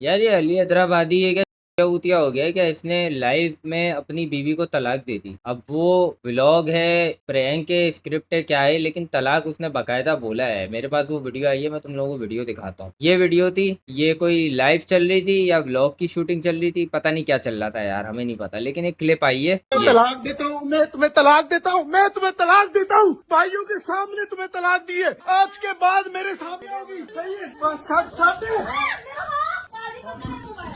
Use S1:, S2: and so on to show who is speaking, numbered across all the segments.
S1: यार ये अली हैदराबादी है क्या ऊतिया हो गया है क्या? इसने लाइव में अपनी बीवी को तलाक दे दी। अब वो व्लॉग है, प्रैंक है, स्क्रिप्ट है, क्या है, लेकिन तलाक उसने बकायदा बोला है। मेरे पास वो वीडियो आई है, मैं तुम लोगों को वीडियो दिखाता हूँ। ये वीडियो थी, ये कोई लाइव चल रही थी या व्लॉग की शूटिंग चल रही थी, पता नहीं क्या चल रहा था यार, हमें नहीं पता, लेकिन एक क्लिप आई है ये।
S2: तलाक देता हूँ, मैं तुम्हें तलाक देता हूँ, मैं तुम्हें तलाक देता हूँ। भाइयों के सामने तुम्हें तलाक दी है, आज के बाद मेरे सामने होगी। सही है, बस छत छत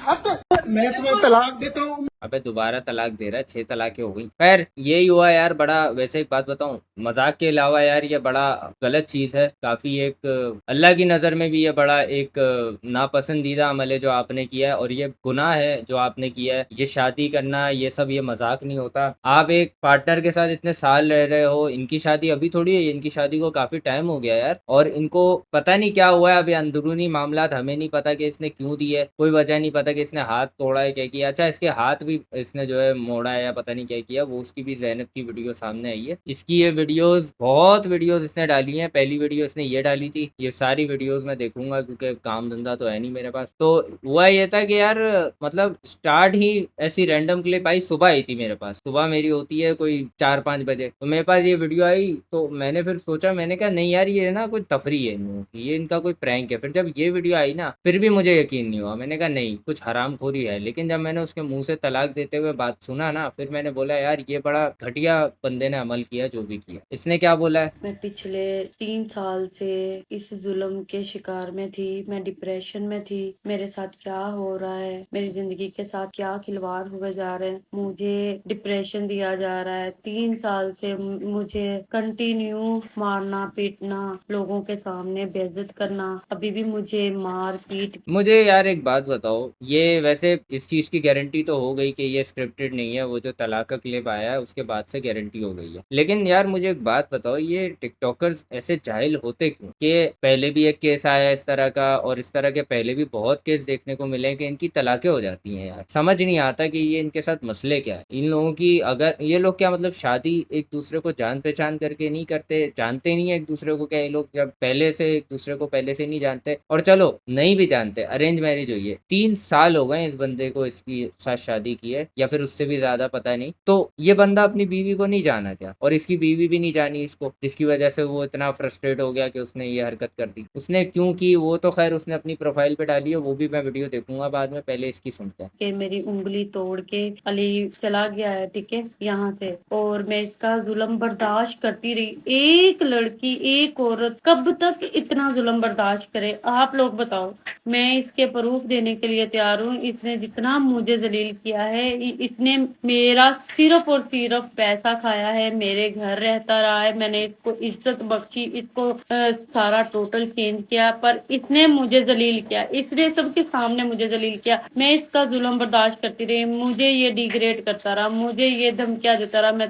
S2: छत, मैं तुम्हें तलाक देता हूँ।
S1: अबे दोबारा तलाक दे रहा है, 6 तलाकें हो गई। खैर यही हुआ यार। बड़ा वैसे एक बात बताऊं, मजाक के अलावा यार ये बड़ा गलत चीज है काफी। एक अल्लाह की नजर में भी ये बड़ा एक नापसंदीदा अमल है जो आपने किया है, और ये गुनाह है जो आपने किया है। ये शादी करना ये सब ये मजाक नहीं होता। आप एक पार्टनर के साथ इतने साल रह रहे हो, इनकी शादी अभी थोड़ी है, इनकी शादी को काफी टाइम हो गया यार, और इनको पता नहीं क्या हुआ है। अभी अंदरूनी मामलात हमें नहीं पता कि इसने क्यों दी है, कोई वजह नहीं पता कि इसने हाथ तोड़ा है क्या किया। अच्छा इसके हाथ भी इसने जो है मोड़ा है या पता नहीं क्या किया, वो उसकी भी ज़ैनब की वीडियो सामने आई है। इसकी ये वीडियोस, बहुत वीडियोस इसने डाली हैं। पहली वीडियो इसने ये डाली थी, ये सारी वीडियोस मैं देखूंगा क्योंकि काम धंधा तो है नहीं मेरे पास। तो हुआ ये था कि यार मतलब स्टार्ट ही ऐसी रैंडम क्लिप आई, सुबह आई थी मेरे पास। सुबह मेरी होती है कोई 4-5 बजे, तो मेरे पास ये वीडियो आई, तो मैंने फिर सोचा, मैंने कहा नहीं यार ये ना कोई तफरी है, ये इनका कोई प्रैंक है। फिर जब ये वीडियो आई ना, फिर भी मुझे यकीन नहीं हुआ। मैंने कहा नहीं, कुछ हरामखोरी है। लेकिन जब मैंने उसके मुंह से तलाक देते हुए बात सुना ना, फिर मैंने बोला यार ये बड़ा घटिया बंदे ने अमल किया जो भी किया। इसने क्या बोला है?
S3: मैं पिछले 3 साल से इस जुल्म के शिकार में थी, मैं डिप्रेशन में थी। मेरे साथ क्या हो रहा है, मेरी जिंदगी के साथ क्या खिलवाड़ हुए जा रहे हैं, मुझे डिप्रेशन दिया जा रहा है। 3 साल से मुझे कंटिन्यू मारना पीटना, लोगों के सामने बेइज्जत करना, अभी भी मुझे मार पीट।
S1: मुझे यार एक बात बताओ, ये वैसे इस चीज़ की गारंटी तो हो गई कि ये स्क्रिप्टेड नहीं है, वो जो तलाक का क्लिप आया है उसके बाद से गारंटी हो गई है। लेकिन यार मुझे एक बात बताओ, ये टिकटॉकर्स ऐसे जाहिल होते क्यों? कि पहले भी एक केस आया इस तरह का, और इस तरह के पहले भी बहुत केस देखने को मिले कि इनकी तलाकें हो जाती हैं यार। समझ नहीं आता कि ये इनके साथ मसले क्या है इन लोगों की। अगर ये लोग क्या मतलब शादी एक दूसरे को जान पहचान करके नहीं करते, जानते नहीं है एक दूसरे को क्या? ये लोग जब पहले से एक दूसरे को पहले से नहीं जानते, और चलो नहीं भी जानते, अरेंज मैरिज हुई है, 3 साल हो गए इस बंदे को इसकी साथ शादी की है, या फिर उससे भी ज्यादा, पता नहीं। तो ये बंदा अपनी बीवी को नहीं जाना क्या? और इसकी बीवी भी नहीं जानी इसको, जिसकी वजह से वो इतना फ्रस्ट्रेट हो गया कि उसने ये हरकत कर दी। उसने क्यों की वो तो खैर उसने अपनी प्रोफाइल पे डाली है, वो भी मैं वीडियो देखूंगा बाद में। पहले इसकी सुनते हैं।
S3: के मेरी उंगली तोड़ के अली चला गया है, ठीक है, यहाँ से, और मैं इसका जुल्म बर्दाश्त करती रही। एक लड़की, एक औरत कब तक इतना जुल्म बर्दाश्त करे? आप लोग बताओ। मैं इसके प्रूफ देने के लिए तैयार हूँ। इसने जितना मुझे जलील किया है, इसने मेरा सिर्फ और सिर्फ पैसा खाया है, मेरे घर रहता रहा है, मैंने इसको इज्जत बख्शी, इसको सारा टोटल चेंज किया, पर इसने मुझे जलील किया, इसने सबके सामने मुझे जलील किया। मैं इसका जुल्म बर्दाश्त करती रही, मुझे ये डिग्रेड करता रहा, मुझे ये धमकियां देता रहा, मैं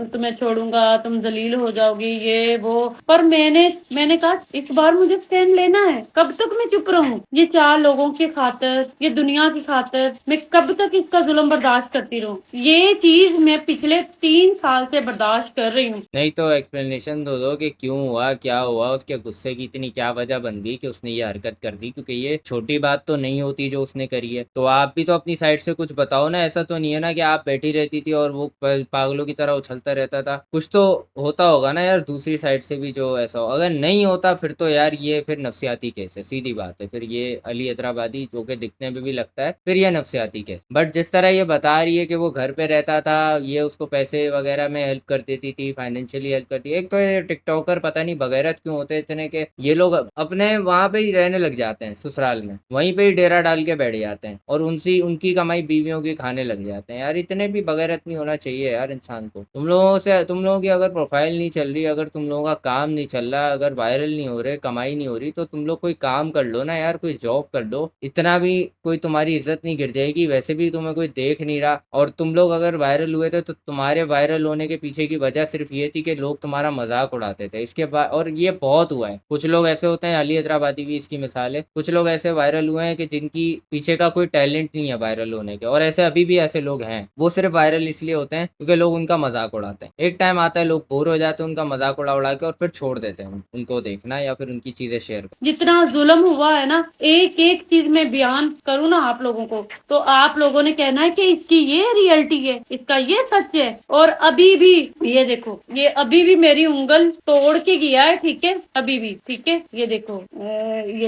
S3: तुम्हें छोड़ूंगा, तुम जलील हो जाओगी, ये वो। पर मैंने कहा इस बार मुझे स्टैंड लेना है। कब तक मैं चुप रहूं? ये 4 लोगों की खातिर, ये दुनिया की खातिर मैं कब तक इसका जुल्म बर्दाश्त करती रहूं? ये चीज मैं पिछले 3 साल से बर्दाश्त कर रही हूँ।
S1: नहीं तो एक्सप्लेनेशन दो दो कि क्यों हुआ, क्या हुआ, उसके गुस्से की इतनी क्या वजह बन गई कि उसने ये हरकत कर दी? क्योंकि ये छोटी बात तो नहीं होती जो उसने करी है। तो आप भी तो अपनी साइड से कुछ बताओ ना। ऐसा तो नहीं है ना कि आप बैठी रहती थी और वो पागलों की तरह उछलता रहता था। कुछ तो होता होगा ना यार दूसरी साइड से भी जो ऐसा हो। अगर नहीं होता फिर तो यार ये फिर नफसियाती केस है, सीधी बात है। फिर ये अली हैदराबादी जो कि दिखने में भी लगता है, फिर ये नफसियाती केस। बट जिस तरह ये बता रही है कि वो घर पे रहता था, ये उसको पैसे वगैरह में हेल्प कर देती थी, फाइनेंशियली हेल्प करती है। एक तो ये टिकटॉकर पता नहीं बगैरत क्यों होते इतने के, ये लोग अपने वहां पे ही रहने लग जाते हैं ससुराल में, वहीं पे ही डेरा डाल के बैठ जाते हैं, और उनकी कमाई बीवियों की खाने लग जाते हैं। यार इतने भी बगैरत नहीं होना चाहिए यार इंसान को। तुम लोगों की अगर प्रोफाइल नहीं चल रही, अगर तुम लोगों का काम नहीं चल रहा, अगर वायरल नहीं हो रहे, कमाई नहीं हो रही, तो तुम लोग कोई काम कर लो ना यार, कोई जॉब कर लो। इतना भी कोई तुम्हारी इज्जत नहीं गिर जाएगी। वैसे भी भी तुम्हें कोई देख नहीं रहा, और तुम लोग अगर वायरल हुए थे तो तुम्हारे वायरल होने के पीछे की वजह सिर्फ ये थी कि लोग तुम्हारा मजाक उड़ाते थे। इसके बाद, और ये बहुत हुआ है, कुछ लोग ऐसे होते हैं, अली हैदराबादी भी इसकी मिसाल है, कुछ लोग ऐसे वायरल हुए हैं कि जिनकी पीछे का कोई टैलेंट नहीं है वायरल होने के, और ऐसे अभी भी ऐसे लोग हैं, वो सिर्फ वायरल इसलिए होते हैं क्योंकि लोग उनका मजाक उड़ाते हैं। एक टाइम आता है लोग बोर हो जाते हैं उनका मजाक उड़ा उड़ा के, और फिर छोड़ देते हैं उनको देखना या फिर उनकी चीजें शेयर करना।
S3: जितना जुल्म हुआ है ना, एक एक चीज में बयान करूँ ना आप लोगों को, तो आप लोगों ने कहना है कि इसकी ये रियलिटी है, इसका ये सच है। और अभी भी ये देखो, ये अभी भी मेरी उंगल तोड़ के गया है, ठीक है, अभी भी, ठीक है। ये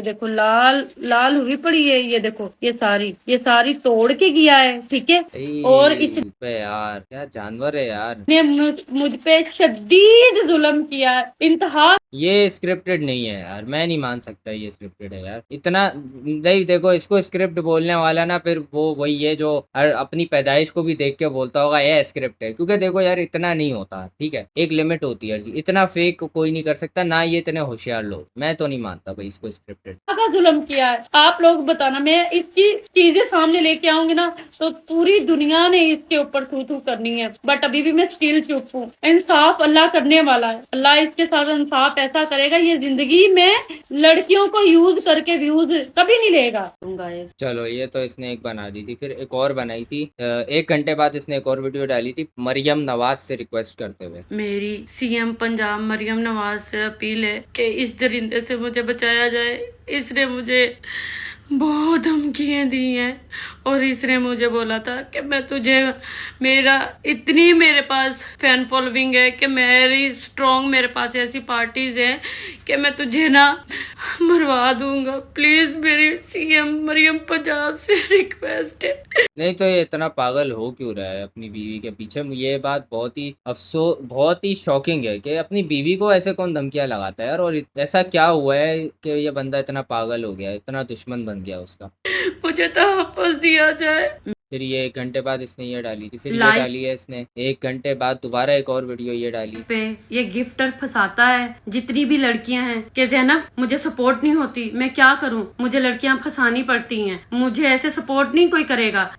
S3: देखो लाल लाल हुई पड़ी है, ये देखो, ये सारी तोड़ के गया है, ठीक है। और इसने
S1: बे यार क्या जानवर है यार।
S3: मुझ पे शदीद जुल्म किया है, इंतहा।
S1: ये स्क्रिप्टेड नहीं है यार, मैं नहीं मान सकता ये स्क्रिप्टेड है यार। इतना नहीं, देखो इसको स्क्रिप्ट बोलने वाला ना फिर वो वही है जो अपनी पैदाइश को भी देख के बोलता होगा ये स्क्रिप्ट है, क्योंकि देखो यार इतना नहीं होता, ठीक है, एक लिमिट होती है, इतना फेक कोई नहीं कर सकता, ना ये इतने होशियार लोग। मैं तो नहीं मानता भाई इसको स्क्रिप्टेड।
S3: का जुल्म किया है, आप लोग बताना। मैं इसकी चीजें सामने लेके आऊंगी ना तो पूरी दुनिया ने इसके ऊपर थू थू करनी है, बट अभी भी मैं स्टिल चुप हूँ। इंसाफ अल्लाह करने वाला है, अल्लाह इसके साथ इंसाफ ऐसा करेगा, ये जिंदगी में लड़कियों को यूज करके व्यूज कभी नहीं लेगा।
S1: चलो ये तो इसने एक बना दी थी, फिर एक और बनाई थी 1 घंटे बाद इसने एक और वीडियो डाली थी मरियम नवाज से रिक्वेस्ट करते हुए।
S3: मेरी सीएम पंजाब मरियम नवाज से अपील है कि इस दरिंदे से मुझे बचाया जाए। इसने मुझे बहुत धमकियाँ दी हैं और इसने मुझे बोला था कि मैं तुझे, इतनी मेरे पास फैन फॉलोइंग है कि मेरे पास ऐसी पार्टीज हैं कि मैं तुझे ना मरवा दूंगा। प्लीज मेरी सीएम मरियम पंजाब से रिक्वेस्ट है।
S1: नहीं तो ये इतना पागल हो क्यों रहा है अपनी बीवी के पीछे? ये बात बहुत ही शॉकिंग है कि अपनी बीवी को ऐसे कौन धमकियां लगाता है यार, और ऐसा क्या हुआ है कि ये बंदा इतना पागल हो गया, इतना दुश्मन बन गया उसका।
S3: मुझे तो वापस दिया जाए।
S1: फिर ये 1 घंटे बाद इसने ये डाली थी, फिर ये डाली है इसने 1 घंटे बाद दोबारा एक और वीडियो ये डाली
S3: पे ये गिफ्टर फंसाता है जितनी भी लड़कियां हैं कि ज़ैनब मुझे सपोर्ट नहीं होती, मैं क्या करूं, मुझे लड़कियां फंसानी पड़ती हैं, मुझे ऐसे सपोर्ट नहीं कोई करेगा।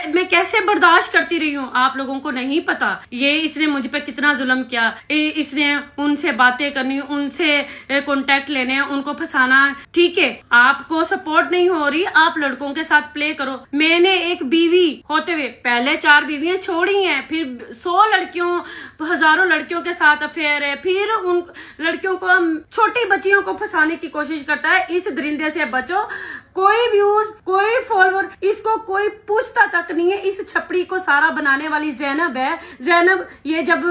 S3: मैं कैसे बर्दाश्त करती रही हूँ, आप लोगों को नहीं पता। ये इसने मुझ पे कितना जुल्म किया। इसने उनसे बातें करनी, उनसे कॉन्टेक्ट लेने, उनको फंसाना। ठीक है, आपको सपोर्ट नहीं हो रही, आप लड़कों के साथ प्ले करो। मैंने एक बीवी होते हुए पहले 4 बीवियां छोड़ी हैं, फिर 100 लड़कियों, हजारों लड़कियों के साथ अफेयर है, फिर उन लड़कियों को, छोटी बच्चियों को फंसाने की कोशिश करता है। इस दरिंदे से बचो। कोई व्यूज, कोई फॉलोअर, इसको कोई पूछता तक नहीं है। इस छपड़ी को सारा बनाने वाली ज़ैनब है। ज़ैनब ये जब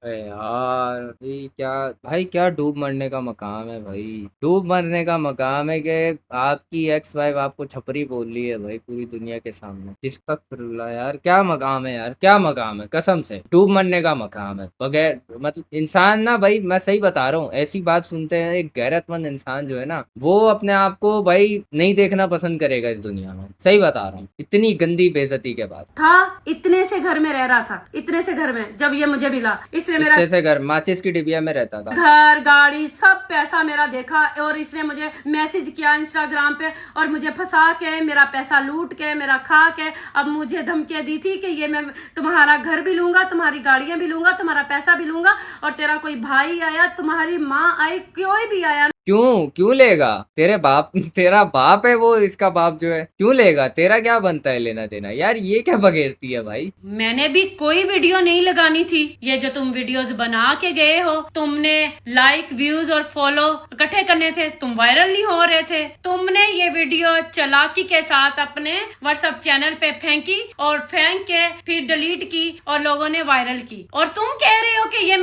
S1: यार क्या भाई, क्या डूब मरने का मकाम है भाई, डूब मरने का मकाम है कि आपकी एक्स वाइफ आपको छपरी बोल रही है भाई पूरी दुनिया के सामने। अस्तगफिरुल्लाह यार, क्या मकाम है यार, क्या मकाम है, कसम से डूब मरने का मकाम है। बगैर मतलब इंसान ना भाई, मैं सही बता रहा हूँ, ऐसी बात सुनते हैं एक गैरतमंद इंसान जो है ना, वो अपने आप को भाई नहीं देखना पसंद करेगा इस दुनिया में। सही बता रहा हूँ, इतनी गंदी बेइज्जती के बाद।
S3: था इतने से घर में रह रहा था, इतने से घर में जब ये मुझे मिला, इसने मेरा
S1: इतने से घर, माचिस की डिबिया में रहता था,
S3: घर गाड़ी सब पैसा मेरा देखा, और इसने मुझे मैसेज किया इंस्टाग्राम पे और मुझे फंसा के, मेरा पैसा लूट के, मेरा खा के, अब मुझे धमकियां दी थी कि ये मैं तुम्हारा घर भी लूंगा, तुम्हारी गाड़ियां भी लूंगा, तुम्हारा पैसा भी लूंगा, और तेरा कोई भाई आया, तुम्हारी माँ आई, कोई भी आया।
S1: क्यों लेगा? तेरा बाप है वो, इसका बाप जो है, क्यों लेगा? तेरा क्या बनता है लेना देना यार? ये क्या बगैरती है भाई।
S3: मैंने भी कोई वीडियो नहीं लगानी थी। ये जो तुम वीडियोस बना के गए हो, तुमने लाइक, व्यूज और फॉलो इकट्ठे करने थे, तुम वायरल नहीं हो रहे थे। तुमने ये वीडियो चालाकी के साथ अपने व्हाट्सएप चैनल पे फेंकी, और फेंक के फिर डिलीट की और लोगों ने वायरल की। और तुम कह रहे हो कि ये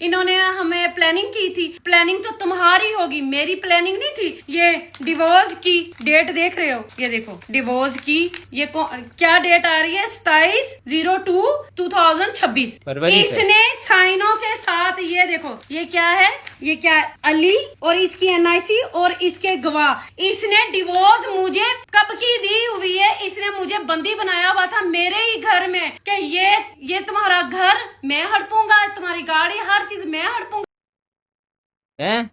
S3: इन्होंने हमें प्लानिंग की थी। प्लानिंग तो तुम्हारी होगी, मेरी प्लानिंग नहीं थी। ये डिवोर्स की डेट देख रहे हो, ये देखो डिवोर्स की, ये क्या डेट आ रही है, 27/02/2026। इसने साइनों के साथ, ये देखो ये क्या है, ये क्या है, अली और इसकी NIC और इसके गवाह। इसने डिवोर्स मुझे कब की दी हुई है, इसने मुझे बंदी बनाया हुआ था मेरे ही घर में कि ये तुम्हारा घर मैं हड़पूंगा, तुम्हारी गाड़ी, हर चीज मैं हड़पूंगा।
S1: हैं?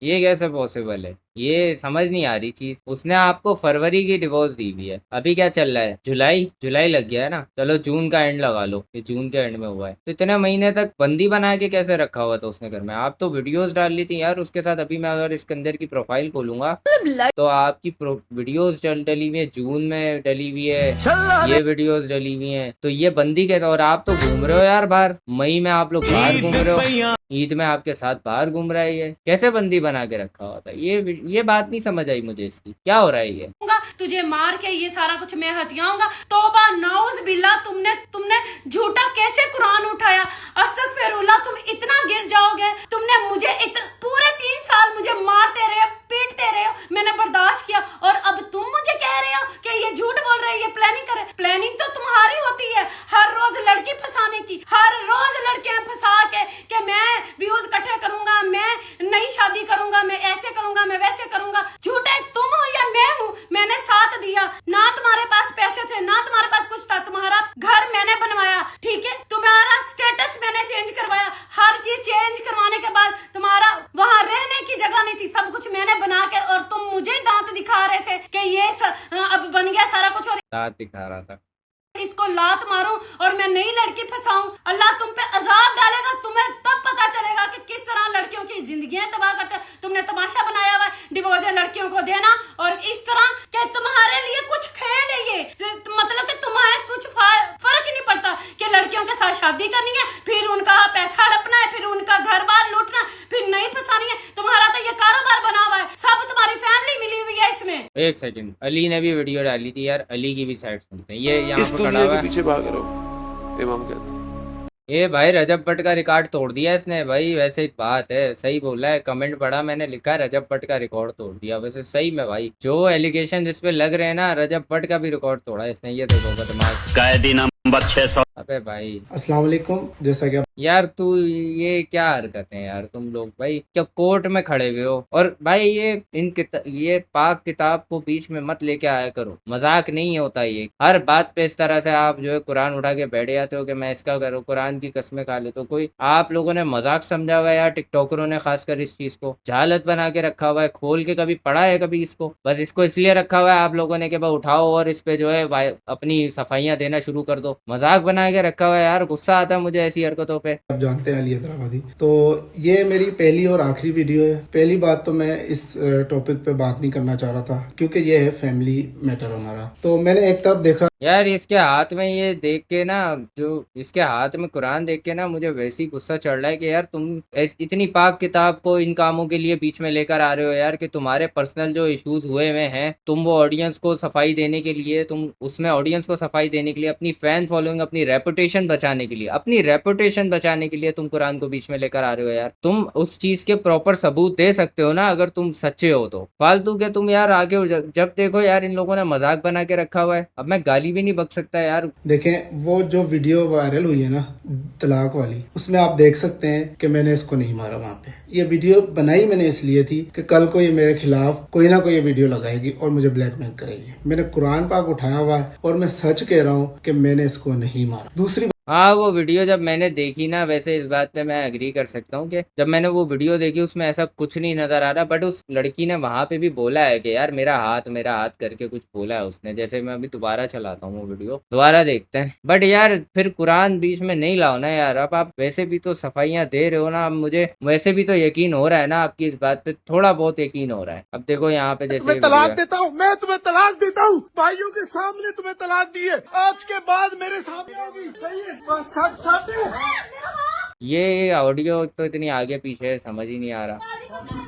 S1: ये कैसे पॉसिबल है? ये समझ नहीं आ रही चीज। उसने आपको फरवरी की डिवोर्स दी हुई है, अभी क्या चल रहा है? जुलाई लग गया है ना, चलो जून का एंड लगा लो, ये जून के एंड में हुआ है। तो इतने महीने तक बंदी बना के कैसे रखा हुआ था उसने घर में? आप तो वीडियोस डाल ली थी यार उसके साथ। अभी मैं अगर इसके अंदर की प्रोफाइल खोलूंगा तो आपकी वीडियोस डली हुई है, जून में डली हुई है, ये वीडियोस डली हुई हैं। तो ये बंदी कैसे? और आप तो घूम रहे हो यार बाहर, मई में आप लोग बाहर घूम रहे हो, ईद में आपके साथ बाहर घूम रहा है। ये कैसे बंदी बना के रखा हुआ था? ये बात नहीं समझ आई मुझे इसकी, क्या हो रहा है ये?
S3: तुझे मार के ये सारा कुछ मैं हथियाऊंगा। तौबा नाउज बिल्ला, तुमने झूठा कैसे कुरान उठाया? अस्तगफिरुल्लाह, तुम इतना गिर जाओगे? तुमने मुझे पूरे 3 साल मुझे मारते रहे, पीटते रहे हो, मैंने बर्दाश्त किया, और अब तुम मुझे कह रहे हो कि ये झूठ बोल रहे हैं, ये प्लानिंग कर रहे हैं। प्लानिंग तो तुम्हारी होती है हर रोज लड़की फंसाने की, हर रोज लड़कियां फंसा के मैं व्यूज इकट्ठे करूंगा, मैं नई शादी करूंगा, मैं ऐसे करूंगा, मैं वैसे करूंगा। झूठे तुम हो या मैं हूँ? मैंने साथ दिया ना, तुम्हारे पास पैसे थे ना, तुम्हारे पास कुछ था, तुम्हारा घर मैंने बनवाया, ठीक है, तुम्हारा स्टेटस मैंने चेंज करवाया, हर चीज चेंज करवाने के बाद तुम्हारा वहां रहने की जगह नहीं थी, सब कुछ मैंने बना के, और तुम मुझे दांत दिखा रहे थे कि ये अब बन गया सारा कुछ, और
S1: दांत दिखा रहा था।
S3: इसको लात मारूं और मैं नई लड़की फंसाऊं। अल्लाह तुम पे अजाब डालेगा, तुम्हें तब पता चलेगा कि किस तरह लड़कियों की जिंदगियां तबाह करते हो। तुमने तमाशा बनाया हुआ है डिवोर्स लड़कियों को देना, और इस तरह कि तुम्हारे लिए कुछ खेल है ये, मतलब कि तुम्हारे कुछ फर्क ही नहीं पड़ता कि लड़कियों के साथ शादी करनी है, फिर उनका पैसा हड़पना है, फिर उनका घर बार लूटना, फिर नहीं फंसानी है। तुम्हारा तो ये कारोबार बना हुआ है, सब तुम्हारी फैमिली मिली हुई है इसमें।
S1: एक सेकंड, अली ने भी वीडियो डाली थी यार, अली की भी साइड सुनते हैं। ये यहाँ पे
S4: दुनिया के पीछे भाग रहे हो, इमाम कहते हैं।
S1: ये भाई रजब भट्ट का रिकॉर्ड तोड़ दिया इसने भाई। वैसे एक बात है, सही बोला है, कमेंट पढ़ा मैंने, लिखा है रजब भट्ट का रिकॉर्ड तोड़ दिया। वैसे सही में भाई जो एलिगेशन इस पे लग रहे हैं ना, रजब भट्ट का भी रिकॉर्ड तोड़ा इसने। ये देखो बदमाश,
S5: कैदी नंबर 600।
S1: अबे भाई
S6: अस्सलाम वालेकुम। जैसा कि
S1: यार तू ये क्या हरकतें यार, तुम लोग भाई क्या कोर्ट में खड़े हुए हो? और भाई ये पाक किताब को बीच में मत लेके आया करो, मजाक नहीं होता ये। हर बात पे इस तरह से आप जो है कुरान उठा के बैठ जाते हो कि मैं इसका करूँ, कुरान की कसमें खा ले। तो कोई आप लोगों ने मजाक समझा हुआ है यार, टिकटॉकरों ने खासकर इस चीज को जहालत बना के रखा हुआ है। खोल के कभी पढ़ा है कभी इसको? बस इसको इसलिए रखा हुआ है आप लोगों ने कि भाई उठाओ और इस पे जो है अपनी सफाइयां देना शुरू कर दो। मजाक बना के रखा हुआ है यार, गुस्सा आता है मुझे ऐसी हरकतों पे।
S6: आप जानते हैं अली हैदराबादी, तो ये मेरी पहली और आखिरी वीडियो है। पहली बात तो मैं इस टॉपिक पे बात नहीं करना चाह रहा था क्योंकि ये है फैमिली मैटर हमारा। तो मैंने एक तरफ देखा
S1: यार इसके हाथ में ये देख के ना, जो इसके हाथ में कुरान देख के ना मुझे वैसे ही गुस्सा चढ़ रहा है कि यार तुम इतनी पाक किताब को इन कामों के लिए बीच में लेकर आ रहे हो यार, कि तुम्हारे पर्सनल जो इश्यूज हुए हुए हैं, तुम वो ऑडियंस को सफाई देने के लिए, तुम उसमें ऑडियंस को सफाई देने के लिए, अपनी फैन फॉलोइंग, अपनी रेपुटेशन बचाने के लिए, अपनी रेपुटेशन बचाने के लिए तुम कुरान को बीच में लेकर आ रहे हो यार। तुम उस चीज के प्रॉपर सबूत दे सकते हो ना अगर तुम सच्चे हो तो। फालतू के तुम यार आगे हो, जब देखो यार इन लोगों ने मजाक बना के रखा हुआ है। अब मैं गाली भी नहीं बक सकता यार।
S6: देखें वो जो वीडियो वायरल हुई है ना तलाक वाली, उसमें आप देख सकते हैं कि मैंने इसको नहीं मारा वहाँ पे। ये वीडियो बनाई मैंने इसलिए थी कि कल को ये मेरे खिलाफ कोई ना कोई ये वीडियो लगाएगी और मुझे ब्लैकमेल करेगी। मैंने कुरान पाक उठाया हुआ है और मैं सच कह रहा हूँ कि मैंने इसको नहीं मारा। दूसरी
S1: हाँ वो वीडियो जब मैंने देखी ना, वैसे इस बात पे मैं एग्री कर सकता हूँ कि जब मैंने वो वीडियो देखी उसमें ऐसा कुछ नहीं नजर आ रहा, बट उस लड़की ने वहां पे भी बोला है कि यार मेरा हाथ करके कुछ बोला है उसने। जैसे मैं अभी दोबारा चलाता हूँ वो वीडियो, दोबारा देखते हैं। बट यार फिर कुरान बीच में नहीं लाओ ना यार। अब आप वैसे भी तो सफाइयाँ दे रहे हो ना, अब मुझे वैसे भी तो यकीन हो रहा है ना आपकी इस बात पे, थोड़ा बहुत यकीन हो रहा है। अब देखो यहाँ पे जैसे
S2: मैं तलाक देता हूँ, मैं तुम्हें तलाक देता हूँ, भाइयों के सामने तुम्हें तलाक दी है, आज के बाद मेरे सामने होगी, सही है? बस छट
S1: ये ऑडियो तो इतनी आगे पीछे है, समझ ही नहीं आ रहा।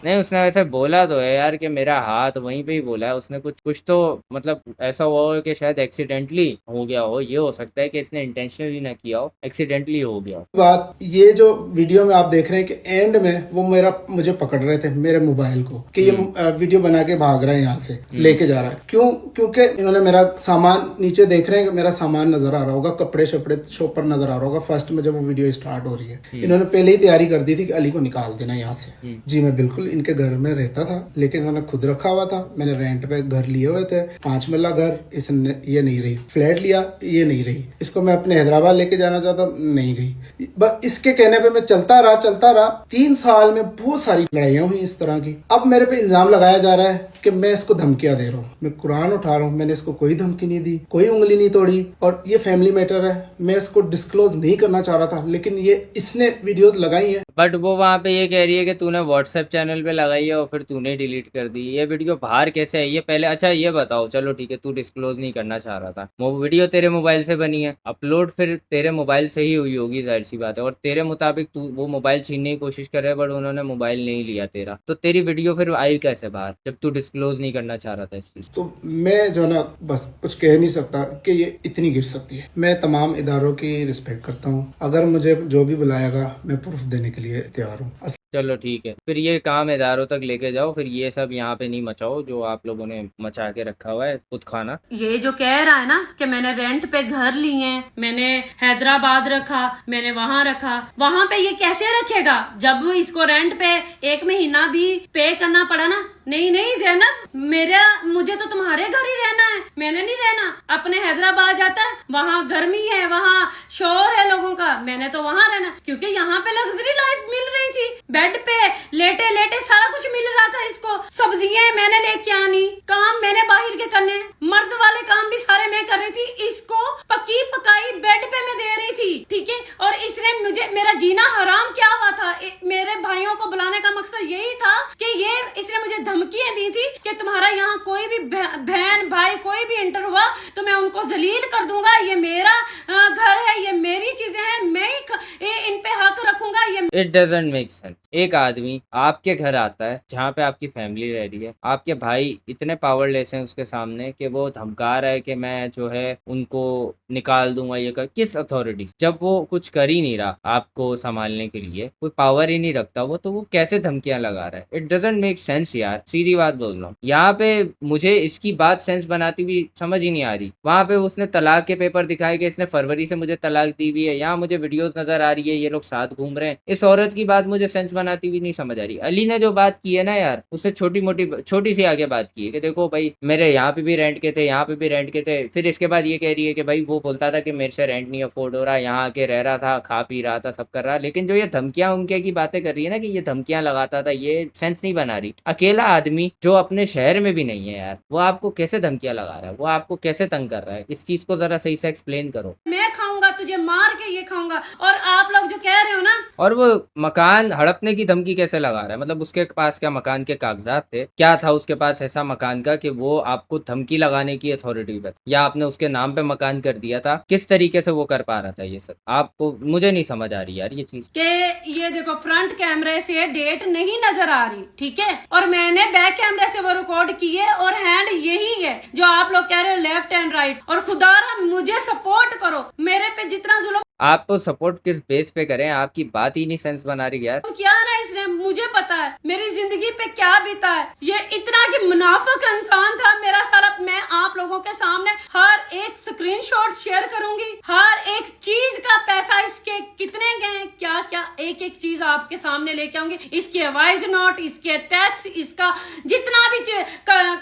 S1: नहीं उसने वैसे बोला तो है यार कि मेरा हाथ वहीं पे ही बोला है उसने। कुछ तो मतलब ऐसा हुआ हो कि शायद एक्सीडेंटली हो गया हो। ये हो सकता है कि इसने इंटेंशनली ना किया हो, एक्सीडेंटली हो गया हो।
S6: बात ये जो वीडियो में आप देख रहे हैं कि एंड में वो मुझे पकड़ रहे थे मेरे मोबाइल को कि ये वीडियो बना के भाग रहा है, यहाँ से लेके जा रहा है। क्यों? क्योंकि इन्होंने मेरा सामान नीचे देख रहे हैं, मेरा सामान नजर आ रहा होगा, कपड़े शपड़े शॉपर नजर आ रहा होगा। फर्स्ट में जब वो वीडियो स्टार्ट हो रही है, इन्होंने पहले ही तैयारी कर दी थी कि अली को निकाल देना यहाँ से। जी जी मैं बिल्कुल इनके घर में रहता था, लेकिन इन्होंने खुद रखा हुआ था। मैंने रेंट पे घर लिए हुए थे, 5 मरला घर, इसने ये नहीं रही। फ्लैट लिया, ये नहीं रही। इसको मैं अपने हैदराबाद लेके जाना चाहता, नहीं गई। बस इसके कहने पे मैं चलता रहा। 3 साल में बहुत सारी लड़ाइयाँ हुई इस तरह की। अब मेरे पे इल्जाम लगाया जा रहा है कि मैं इसको धमकियां दे रहा हूँ। मैं कुरान उठा रहा हूँ, मैंने इसको कोई धमकी नहीं दी, कोई उंगली नहीं तोड़ी, और ये फैमिली मैटर है। मैं इसको डिस्क्लोज नहीं करना चाह रहा था, लेकिन ये इसने वीडियोस लगाई हैं।
S1: बट वो वहाँ पे ये कह रही है कि तूने व्हाट्सएप चैनल पे लगाई है और फिर तूने डिलीट कर दी। ये वीडियो बाहर कैसे है ये पहले अच्छा ये बताओ। चलो ठीक है, तू डिस्क्लोज नहीं करना चाह रहा था, वो वीडियो तेरे मोबाइल से बनी है, अपलोड फिर तेरे मोबाइल से ही हुई होगी, जाहिर सी बात है। और तेरे मुताबिक तू वो मोबाइल छीनने की कोशिश कर रहा है, बट उन्होंने मोबाइल नहीं लिया तेरा, तो तेरी वीडियो फिर आई कैसे बाहर जब तू डिस्क्लोज नहीं करना चाह रहा था इस चीज।
S6: तो मैं जो ना बस कुछ कह नहीं सकता कि ये इतनी गिर सकती है। मैं तमाम इदारों की रिस्पेक्ट करता हूँ। अगर मुझे जो भी बुलाएगा मैं प्रूफ देने के लिए तैयार हूँ।
S1: चलो ठीक है, फिर ये काम इदारों तक लेके जाओ, फिर ये सब यहाँ पे नहीं मचाओ जो आप लोगों ने मचा के रखा हुआ है खुद खाना।
S3: ये जो कह रहा है ना कि मैंने रेंट पे घर लिए, मैंने हैदराबाद रखा, मैंने वहाँ रखा, वहाँ पे ये कैसे रखेगा जब इसको रेंट पे 1 महीना भी पे करना पड़ा ना। नहीं ज़ैनब, मुझे तो तुम्हारे घर ही रहना है, मैंने नहीं रहना। अपने हैदराबाद जाता है, वहाँ गर्मी है, वहाँ शोर है लोगों का, मैंने तो वहाँ रहना, क्योंकि यहाँ पे लग्जरी लाइफ मिल रही थी। बेड पे लेटे लेटे सारा कुछ मिल रहा था इसको। सब्जियां मैंने लेके आनी, काम मैंने बाहर के करने, मर्द वाले काम भी सारे मैं कर रही थी। इसको पकी पकाई बेड पे मैं दे रही थी, ठीक है। और इसने मुझे मेरा जीना हराम क्या हुआ था। मेरे भाइयों को बुलाने का मकसद यही था कि इसने मुझे धमकियां दी थी कि तुम्हारा यहाँ कोई भी बहन भाई कोई भी इंटर हुआ तो मैं उनको जलील कर दूंगा। ये मेरा घर है, ये मेरी चीजें हैं, मैं ही इन पे हक रखूंगा। ये
S1: इट डजंट मेक सेंस। एक आदमी आपके घर आता है जहाँ पे आपकी फैमिली रह रही है, आपके भाई इतने पावरलेस हैं उसके सामने कि वो धमका रहा है कि मैं जो है उनको निकाल दूंगा। ये कर किस अथॉरिटी, जब वो कुछ कर ही नहीं रहा आपको संभालने के लिए, कोई पावर ही नहीं रखता वो, तो वो कैसे धमकियां लगा रहा है। इट डजंट मेक सेंस यार, सीधी बात बोल रहा हूँ। यहाँ पे मुझे इसकी बात सेंस बनाती हुई समझ ही नहीं आ रही। वहाँ पे उसने तलाक के पेपर दिखाए कि इसने फरवरी से मुझे तलाक दी हुई है, यहाँ मुझे वीडियोस नजर आ रही है ये लोग साथ घूम रहे हैं। इस औरत की बात मुझे सेंस बनाती हुई नहीं समझ आ रही। अली ने जो बात की है ना यार, उससे छोटी सी आगे बात की है कि देखो भाई मेरे यहाँ पे भी रेंट के थे, यहाँ पे भी रेंट के थे। फिर इसके बाद ये कह रही है कि भाई वो बोलता था कि मेरे से रेंट नहीं अफोर्ड हो रहा, यहाँ आके रह रहा था, खा पी रहा था, सब कर रहा। लेकिन जो ये धमकियां उनके की बातें कर रही है ना कि ये धमकियां लगाता था, ये सेंस नहीं बना रही। अकेला आदमी जो अपने शहर में भी नहीं है यार, वो आपको कैसे धमकियां लगा रहा है, वो आपको कैसे तंग कर रहा है, इस चीज को जरा सही से एक्सप्लेन करो।
S3: मैं खाऊंगा तुझे मार के, ये खाऊंगा। और आप लोग जो कह रहे हो ना,
S1: और वो मकान हड़पने की धमकी कैसे लगा रहा है, मतलब उसके पास क्या मकान के कागजात थे, क्या था उसके पास ऐसा मकान का कि वो आपको धमकी लगाने की अथॉरिटी पे, या आपने उसके नाम पे मकान कर दिया था, किस तरीके से वो कर पा रहा था ये सब, आपको मुझे नहीं समझ आ रही यार ये चीज।
S3: के ये देखो फ्रंट कैमरे से डेट नहीं नजर आ रही, ठीक है, और मैंने बैक कैमरे से वो रिकॉर्ड किए, और हैंड यही है जो आप लोग कह रहे हो, लेफ्ट एंड राइट। और खुदारा मुझे सपोर्ट करो, मेरे पे जितना जुल्म
S1: आप तो सपोर्ट किस बेस पे करें, आपकी बात ही नहीं सेंस बना रही यार।
S3: क्या ना इसने, मुझे पता है मेरी जिंदगी पे क्या बीता है। ये इतना कि मुनाफिक इंसान था मेरा सारा। मैं आप लोगों के सामने हर एक स्क्रीनशॉट शेयर करूंगी, हर एक चीज का पैसा इसके कितने गए, क्या क्या एक एक चीज आपके सामने लेके आऊंगी। इसके वॉइस नोट, इसके टैक्स, इसका जितना भी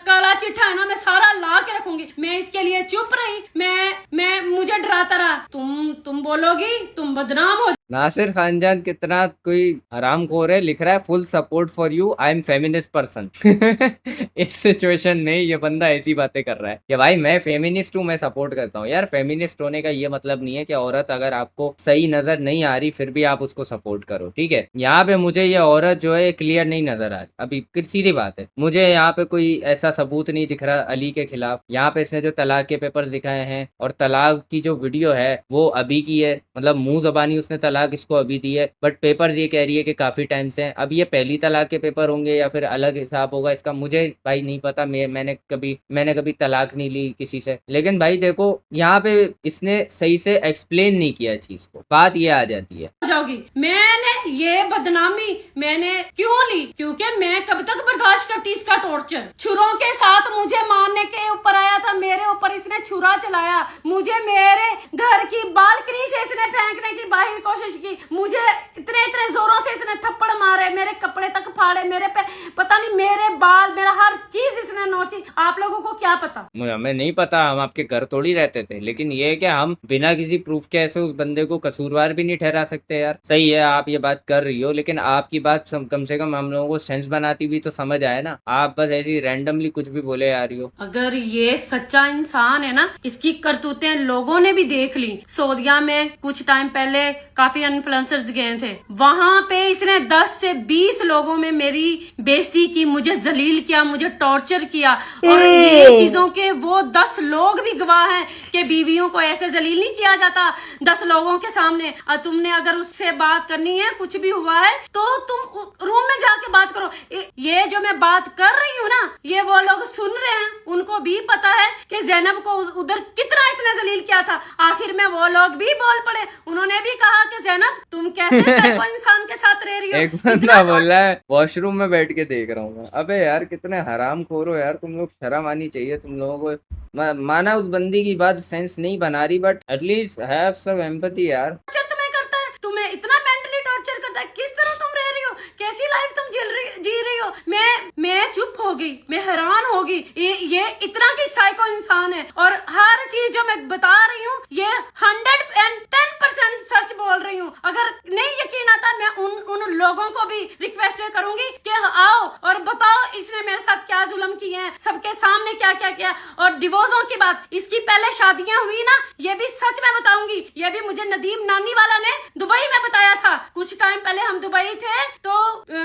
S3: काला चिट्ठा है ना, मैं सारा ला के रखूंगी। मैं इसके लिए चुप रही, मैं मुझे डराता रहा, तुम बोलोगी तुम बदनाम हो।
S1: नासिर खानजान कितना कोई हरामखोर है, लिख रहा है full support for you, I am feminist person. इस सिचुएशन में ये बंदा ऐसी बातें कर रहा है कि भाई मैं फेमिनिस्ट हूँ, मैं सपोर्ट करता हूँ। यार फेमिनिस्ट होने का ये मतलब नहीं है कि औरत अगर आपको सही नजर नहीं आ रही फिर भी आप उसको सपोर्ट करो, ठीक है। यहाँ पे मुझे ये औरत जो है क्लियर नहीं नजर आ रही। अभी सीधी बात है, मुझे यहाँ पे कोई ऐसा सबूत नहीं दिख रहा अली के खिलाफ। यहाँ पे इसने जो तलाक के पेपर दिखाए हैं और तलाक की जो वीडियो है वो अभी की है, मतलब मुंह जबानी उसने तलाक इसको अभी दी है, बट पेपर्स ये कह रही है कि काफी टाइम से हैं। अब ये पहली तलाक के पेपर होंगे या फिर अलग हिसाब होगा इसका, मुझे भाई नहीं पता। मैंने कभी तलाक नहीं ली किसी से। लेकिन भाई देखो यहाँ पे इसने सही से एक्सप्लेन नहीं किया चीज को, बात ये आ जाती है।
S3: जाओगी मैंने ये बदनामी मैंने क्यों ली, क्योंकि मैं कब तक बर्दाश्त करती इसका टॉर्चर। छुरों के साथ मुझे मारने के ऊपर आया था, मेरे ऊपर इसने छुरा चलाया, मुझे मेरे घर की बालकनी से इसने फेंकने की बाहर कोशिश की, मुझे इतने जोरों से इसने थप्पड़ मारे, मेरे कपड़े तक फाड़े मेरे पे, पता नहीं मेरे बाल, मेरा हर चीज इसने नोची। आप लोगों को क्या पता?
S1: हमें नहीं पता, हम आपके घर थोड़ी रहते थे, लेकिन ये है कि हम बिना किसी प्रूफ के ऐसे उस बंदे को कसूरवार भी नहीं ठहरा सकते यार। सही है आप ये बात कर रही हो, लेकिन आपकी बात कम से कम हम लोगों को सेंस बनाती भी तो समझ आए ना। आप बस ऐसी रैंडमली कुछ भी बोले आ रही हो।
S3: अगर ये सच्चा इंसान है ना, इसकी करतूतें लोगों ने भी देख ली। सऊदीया में कुछ टाइम पहले काफी इन्फ्लुएंसर्स गए थे, वहां पे इसने 10 से 20 लोगों में मेरी बेइज्जती की, मुझे जलील किया, मुझे टॉर्चर किया। और ये चीजों के वो 10 लोग भी गवाह हैं कि बीवियों को ऐसे जलील नहीं किया जाता 10 लोगों के सामने। और तुमने अगर उससे बात करनी है, कुछ भी हुआ है, तो तुम रूम में जाके बात करो। ये जो मैं बात कर रही हूँ ना, ये वो लोग सुन रहे हैं, उनको भी पता है कि ज़ैनब को उधर कितना इसने जलील किया था। आखिर में वो लोग भी बोल पड़े, उन्होंने भी कहा कि ज़ैनब तुम कैसे साइको इंसान के साथ रह रही हो।
S1: एक बंदा बोल रहा है वॉशरूम में बैठ के देख रहा हूँ। अबे यार कितने हराम खोर हो यार तुम लोग, शर्म आनी चाहिए तुम लोगों को। माना उस बंदी की बात सेंस नहीं बना रही, but at least have some empathy यार।
S3: टॉर्चर तुम्हें करता है, तुम्हें इतना मेंटली टॉर्चर करता है। किस तरह तुम रह रही हो, कैसी लाइफ तुम जी रही हो। मैं चुप हो गई, मैं हैरान हो गई। ये इतना की साइको इंसान है, और हर चीज जो मैं बता रही हूँ ये 110% सच बोल रही हूँ। अगर नहीं यकीन आता, मैं उन लोगों को भी रिक्वेस्ट करूंगी कि आओ और बताओ इसने मेरे साथ क्या जुल्म किए हैं, सबके सामने क्या क्या किया। और डिवोर्सों की बात, इसकी पहले शादियां हुई ना, ये भी सच मैं बताऊंगी। ये भी मुझे नदीम नानी वाला ने दुबई में बताया था। कुछ टाइम पहले हम दुबई थे तो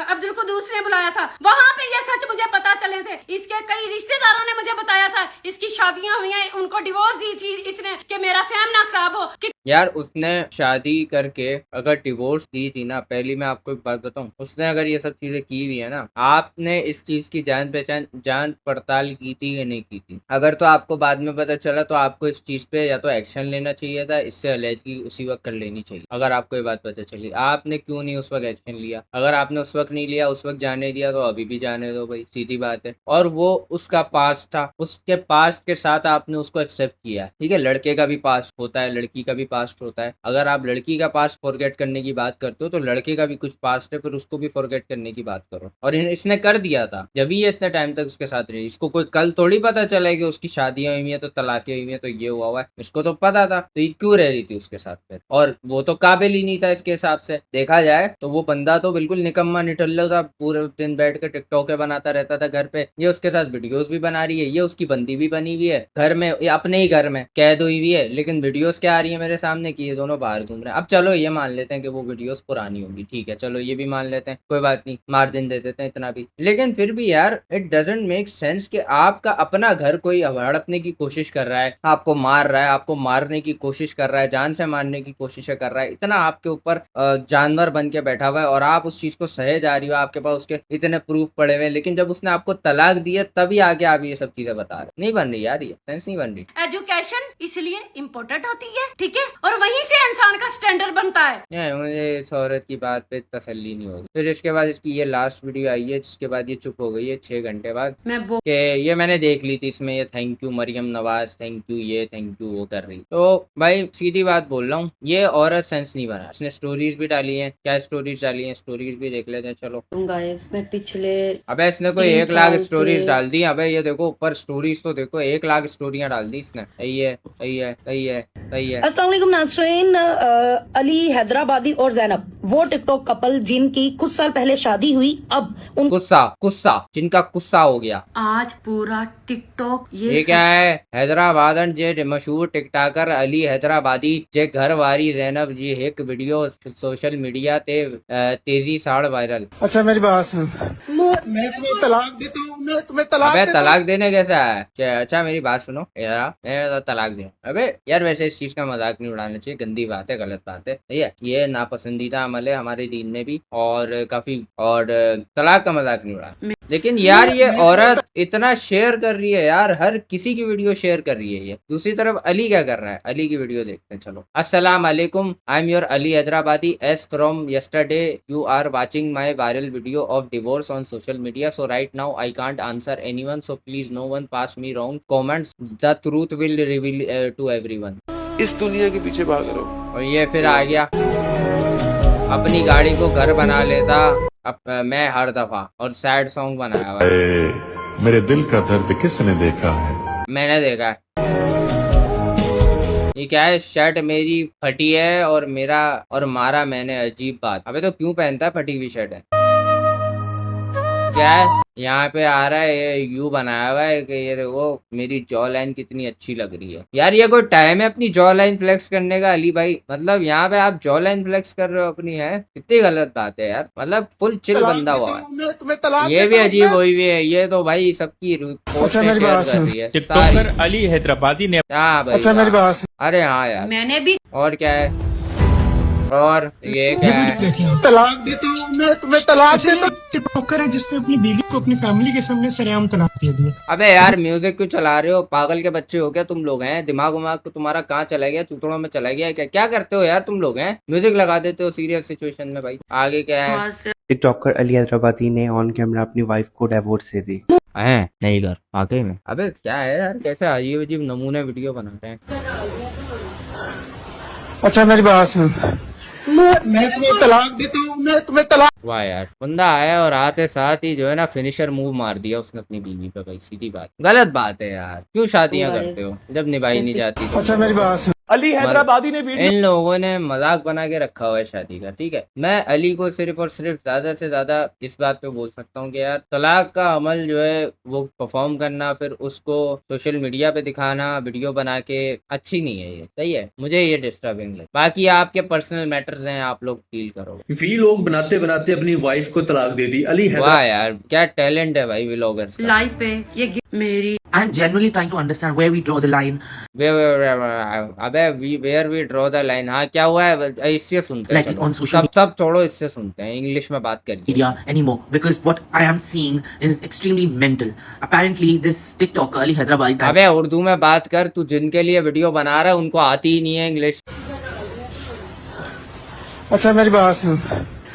S3: अब्दुल कुदूस ने बुलाया था, वहां पे ये सच मुझे पता चले थे। इसके कई रिश्तेदारों ने मुझे बताया था, इसकी शादियां हुई हैं, उनको डिवोर्स दी थी इसने कि मेरा फैम ना खराब हो।
S1: यार उसने शादी करके अगर डिवोर्स दी थी ना, पहली मैं आपको एक बात बताऊं, उसने अगर ये सब चीजें की हुई है ना, आपने इस चीज की जान पड़ताल की थी या नहीं की थी? अगर तो आपको बाद में पता चला तो आपको इस चीज पे या तो एक्शन लेना चाहिए था, इससे अलहदगी उसी वक्त कर लेनी चाहिए। अगर आपको ये बात पता चली, आपने क्यों नहीं उस वक्त एक्शन लिया? अगर आपने उस वक्त नहीं लिया, उस वक्त जाने दिया, तो अभी भी जाने दो भाई, सीधी बात है। और वो उसका पास्ट था, उसके पास्ट के साथ आपने उसको एक्सेप्ट किया, ठीक है। लड़के का भी पास्ट होता है, लड़की का भी पास्ट होता है। अगर आप लड़की का पास्ट फॉरगेट करने की बात करते हो तो लड़के का भी कुछ पास्ट है, फिर उसको भी फॉरगेट करने की बात करो। और इसने कर दिया था, जब ये इतने टाइम तक उसके साथ रही। इसको कोई कल थोड़ी पता चला कि उसकी शादियां हुई हैं तो तलाकें हुई हैं तो ये हुआ है, इसको तो पता था, तो ये क्यों रह रही थी उसके साथ फिर? और वो तो काबिल ही नहीं था इसके हिसाब से देखा जाए तो। वो बंदा तो बिल्कुल निकम्मा निठल्ला था, पूरे दिन बैठ के टिकटॉक बनाता रहता था घर पे। ये उसके साथ वीडियोस भी बना रही है, ये उसकी बंदी भी बनी हुई है घर में, अपने ही घर में कैद हुई हुई है, लेकिन वीडियोस क्या आ रही है मेरे सामने कि ये दोनों बाहर घूम रहे हैं। अब चलो ये मान लेते हैं कि वो वीडियोस पुरानी होगी, ठीक है, चलो ये भी मान लेते हैं, कोई बात नहीं, मार्जिन दे देते हैं इतना भी। लेकिन फिर भी यार इट डजंट मेक सेंस कि आपका अपना घर कोई हड़पने की कोशिश कर रहा है, आपको मार रहा है, आपको मारने की कोशिश कर रहा है, जान से मारने की कोशिश कर रहा है, इतना आपके ऊपर जानवर बन के बैठा हुआ है और आप उस चीज को सहे जा रही हो, आपके पास उसके इतने प्रूफ पड़े हुए हैं। लेकिन जब उसने आपको तलाक दिया तभी आगे आप ये सब चीजें बता रहे, नहीं बन रही यार, ये सेंस नहीं बन रही।
S3: एजुकेशन इसलिए इम्पोर्टेंट होती है, ठीक है, और वहीं से इंसान का स्टैंडर्ड बनता है।
S1: मुझे इस औरत की बात पे तसल्ली नहीं होगी। फिर इसके बाद इसकी ये लास्ट वीडियो आई है जिसके बाद ये चुप हो गई है 6 घंटे बाद। कि ये मैंने देख ली थी, इसमें ये thank you Maryam Nawaz, thank you ये, थैंक यू वो कर रही। तो भाई सीधी बात बोल रहा हूँ, ये औरत सेंस नहीं बना। इसने स्टोरीज भी डाली है, क्या स्टोरीज डाली है, स्टोरीज भी देख लेते हैं चलो।
S3: मैं पिछले
S1: अबे इसने कोई 1 लाख स्टोरीज डाल दी। अबे ये देखो ऊपर स्टोरीज तो देखो, 1 लाख स्टोरियां डाल दी इसने। सही है सही है सही है सही है।
S5: अस्सलाम वालेकुम नाज़रीन, अली हैदराबादी और ज़ैनब वो टिकटॉक कपल जिनकी कुछ साल पहले शादी हुई, अब उन
S1: गुस्सा जिनका गुस्सा हो गया।
S3: आज पूरा टिकटॉक
S1: ये क्या है? हैदराबादन जे मशहूर टिकटॉकर अली हैदराबादी जे घर वारी ज़ैनब जी एक वीडियो सोशल मीडिया ते तेजी साड़ वायरल।
S2: अच्छा मेरी बात सुन, मैं तुम्हें तलाक देता हूँ, मैं तुम्हें तलाक
S1: अबे
S2: देता हूँ।
S1: तलाक देने कैसा है क्या? अच्छा मेरी बात सुनो यार, मैं तो तलाक दे। अबे यार वैसे इस चीज का मजाक नहीं उड़ाना चाहिए, गंदी बात है, गलत बात है, सही है, ये नापसंदीदा अमल है हमारे दीन में भी और काफी। और तलाक का मजाक नहीं उड़ाना। लेकिन यार ये औरत इतना शेयर कर रही है यार, हर किसी की वीडियो शेयर कर रही है ये। दूसरी तरफ अली क्या कर रहा है, अली की वीडियो देखते हैं चलो। अस्सलाम वालेकुम, I am your Ali Hyderabadi, as from yesterday you are watching my viral video of divorce on social media, so right now I can't answer anyone, so please no one pass me wrong comments, the truth will reveal to everyone.
S4: इस दुनिया के पीछे भाग रहे हो।
S1: और ये फिर आ गया, अपनी गाड़ी को घर बना लेता, अब मैं हर दफा और सैड सॉन्ग बनाया हुआ है।
S7: मेरे दिल का दर्द किसने देखा है?
S1: मैंने देखा है। ये क्या है, शर्ट मेरी फटी है और मारा मैंने अजीब बात। अबे तो क्यों पहनता है फटी हुई शर्ट है? क्या है यहाँ पे आ रहा है, ये यू बनाया हुआ है कि ये देखो मेरी जॉ लाइन कितनी अच्छी लग रही है। यार ये कोई टाइम है अपनी जॉ लाइन फ्लेक्स करने का अली भाई? मतलब यहाँ पे आप जॉ लाइन फ्लेक्स कर रहे हो अपनी, है कितनी गलत बात है यार। मतलब फुल चिल बंदा हुआ है।
S2: मैं तुम्हें तलाक
S1: ये भी
S2: देता हूं,
S1: अजीब
S2: मैं-
S1: हुई हुई है। ये तो भाई सबकी पोस्टें
S2: मेरी
S1: शेयर
S2: बात
S1: कर
S2: सुन।
S1: रही है
S8: टिकटॉकर
S1: सारी।
S8: अली हैदराबादी ने
S1: हाँ भाई
S2: अच्छा मेरी
S1: हाँ।
S2: बात सुन।
S1: अरे हाँ यार,
S3: मैंने भी
S1: और क्या है, और ये क्या है?
S2: तलाक देता हूँ मैं तुम्हें तलाक देता हूं।
S9: टिकटॉकर है जिसने अपनी बीवी को अपनी फैमिली के सामने सरेआम तलाक दे दिया।
S1: अबे यार म्यूजिक क्यों चला रहे हो? पागल के बच्चे हो क्या तुम लोग? हैं दिमाग उमाग तो तुम्हारा कहाँ चला गया? चूतड़ों में चला गया क्या? क्या करते हो यार तुम लोग? हैं म्यूजिक लगा देते हो सीरियस सिचुएशन में भाई। आगे क्या है?
S3: वहाँ से
S10: टिकटॉकर अली हैदराबादी ने ऑन कैमरा अपनी वाइफ को डिवोर्स दे दी।
S1: हैं नहीं कर आगे में। अबे क्या है यार, कैसे अजीब अजीब नमूने वीडियो बना रहे हैं।
S2: अच्छा मेरी बात सुन। मैं तुम्हें तलाक देता हूँ मैं तुम्हें तलाक।
S1: वाह यार, बंदा आया और आते साथ ही जो है ना फिनिशर मूव मार दिया उसने अपनी बीवी पे। भाई सीधी बात, गलत बात है यार। क्यों शादियां करते हो जब निभाई नहीं जाती?
S2: अच्छा मेरी बात सुन।
S4: अली हैदराबादी ने वीडियो
S1: इन लोगों ने मजाक बना के रखा हुआ है शादी का, ठीक है। मैं अली को सिर्फ और सिर्फ ज्यादा से ज्यादा इस बात पे बोल सकता हूँ कि यार तलाक का अमल जो है वो परफॉर्म करना, फिर उसको सोशल मीडिया पे दिखाना वीडियो बना के, अच्छी नहीं है ये, सही है। मुझे ये डिस्टर्बिंग लगे। बाकी आपके पर्सनल मैटर्स हैं, आप लोग फील करो।
S11: वीलॉग बनाते बनाते अपनी वाइफ को तलाक दे दी। अली
S1: वाह यार क्या टैलेंट है भाई व्लॉगर्स का।
S3: लाइव पे ये मेरी
S12: I'm genuinely trying to understand where we draw the line.
S1: अबे where we draw the line। हाँ क्या हुआ है, इससे सुनते हैं।
S12: Like
S1: चलो।
S12: on social
S1: सब छोड़ो, इससे सुनते हैं, इंग्लिश में बात करिए।
S12: media anymore because what I am seeing is extremely mental. Apparently, this TikToker Ali Hyderabadi.
S1: अबे उर्दू में बात कर, तू जिनके लिए वीडियो बना रहा है उनको आती ही नहीं है इंग्लिश।
S2: अच्छा मेरी बात सुन।